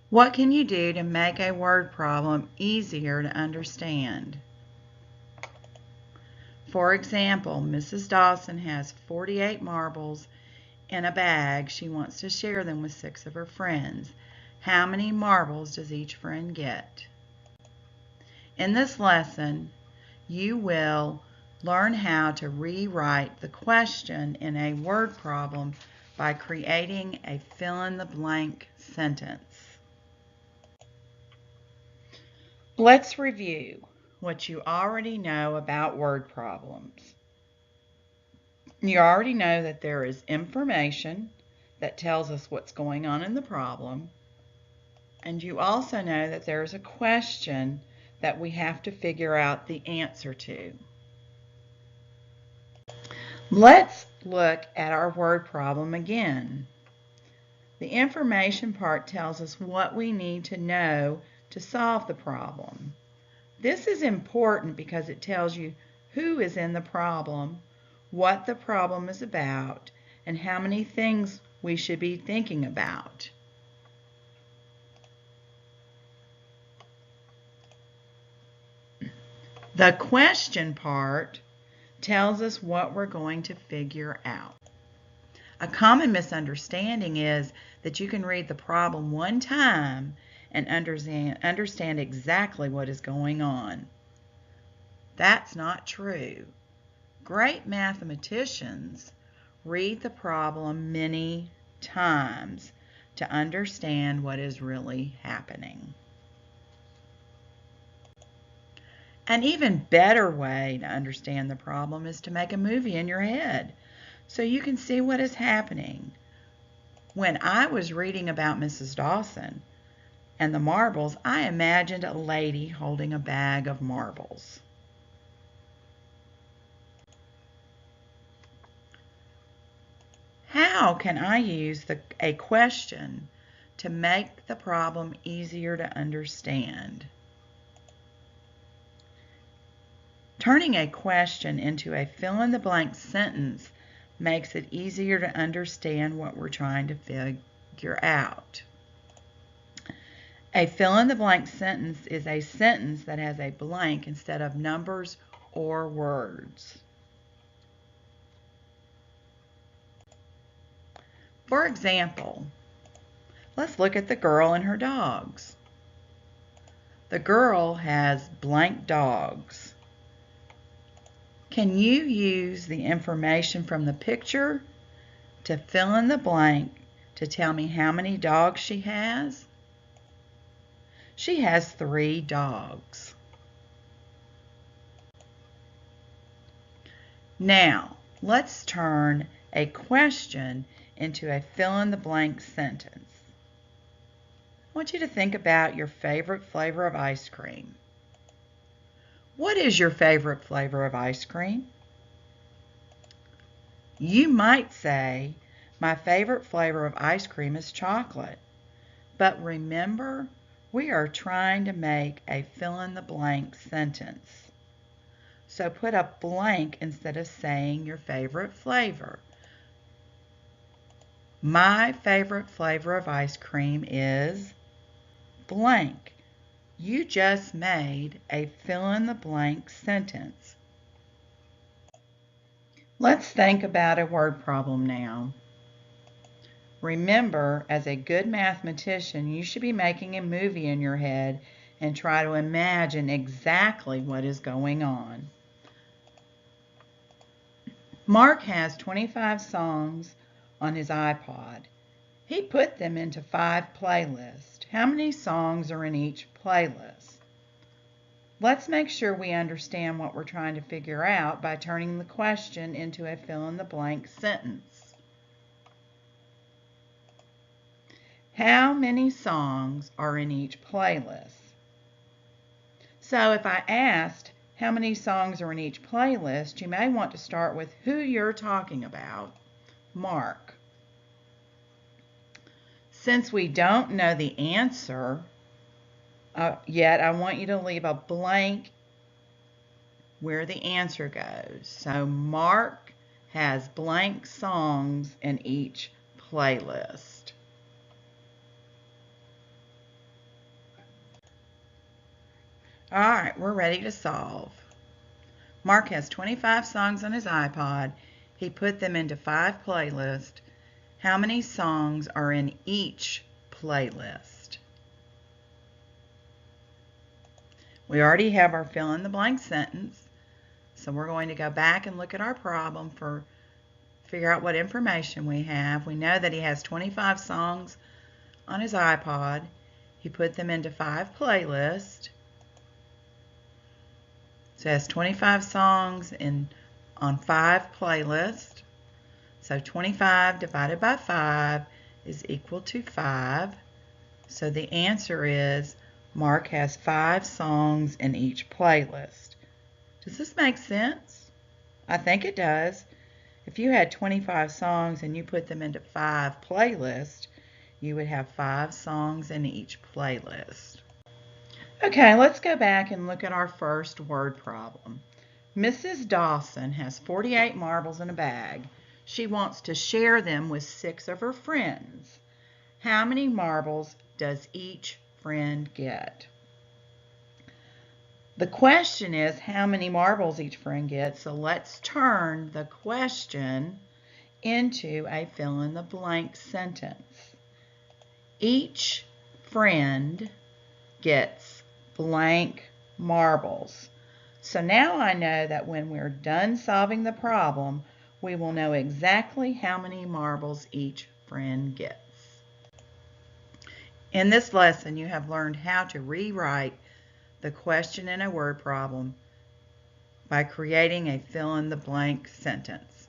What can you do to make a word problem easier to understand? For example, Mrs. Dawson has 48 marbles in a bag. She wants to share them with 6 of her friends. How many marbles does each friend get? In this lesson, you will learn how to rewrite the question in a word problem by creating a fill-in-the-blank sentence. Let's review what you already know about word problems. You already know that there is information that tells us what's going on in the problem, and you also know that there's a question that we have to figure out the answer to. Let's look at our word problem again. The information part tells us what we need to know to solve the problem. This is important because it tells you who is in the problem, what the problem is about, and how many things we should be thinking about. The question part tells us what we're going to figure out. A common misunderstanding is that you can read the problem one time and understand exactly what is going on. That's not true. Great mathematicians read the problem many times to understand what is really happening. An even better way to understand the problem is to make a movie in your head so you can see what is happening. When I was reading about Mrs. Dawson and the marbles, I imagined a lady holding a bag of marbles. How can I use a question to make the problem easier to understand? Turning a question into a fill-in-the-blank sentence makes it easier to understand what we're trying to figure out. A fill-in-the-blank sentence is a sentence that has a blank instead of numbers or words. For example, let's look at the girl and her dogs. The girl has blank dogs. Can you use the information from the picture to fill in the blank to tell me how many dogs she has? She has 3 dogs. Now, let's turn a question into a fill-in-the-blank sentence. I want you to think about your favorite flavor of ice cream. What is your favorite flavor of ice cream? You might say, my favorite flavor of ice cream is chocolate. But remember, we are trying to make a fill-in-the-blank sentence. So put a blank instead of saying your favorite flavor. My favorite flavor of ice cream is blank. You just made a fill-in-the-blank sentence. Let's think about a word problem now. Remember, as a good mathematician, you should be making a movie in your head and try to imagine exactly what is going on. Mark has 25 songs on his iPod. He put them into 5 playlists. How many songs are in each playlist? Let's make sure we understand what we're trying to figure out by turning the question into a fill-in-the-blank sentence. How many songs are in each playlist? So if I asked how many songs are in each playlist, you may want to start with who you're talking about, Mark. Since we don't know the answer yet, I want you to leave a blank where the answer goes. So Mark has blank songs in each playlist. All right, we're ready to solve. Mark has 25 songs on his iPod. He put them into 5 playlists. How many songs are in each playlist? We already have our fill in the blank sentence, so we're going to go back and look at our problem for figure out what information we have. We know that he has 25 songs on his iPod. He put them into 5 playlists. So it has 25 songs on 5 playlists. So 25 divided by 5 is equal to 5. So the answer is Mark has 5 songs in each playlist. Does this make sense? I think it does. If you had 25 songs and you put them into 5 playlists, you would have 5 songs in each playlist. Okay, let's go back and look at our first word problem. Mrs. Dawson has 48 marbles in a bag. She wants to share them with 6 of her friends. How many marbles does each friend get? The question is how many marbles each friend gets, so let's turn the question into a fill-in-the-blank sentence. Each friend gets blank marbles. So now I know that when we're done solving the problem, we will know exactly how many marbles each friend gets. In this lesson, you have learned how to rewrite the question in a word problem by creating a fill-in-the-blank sentence.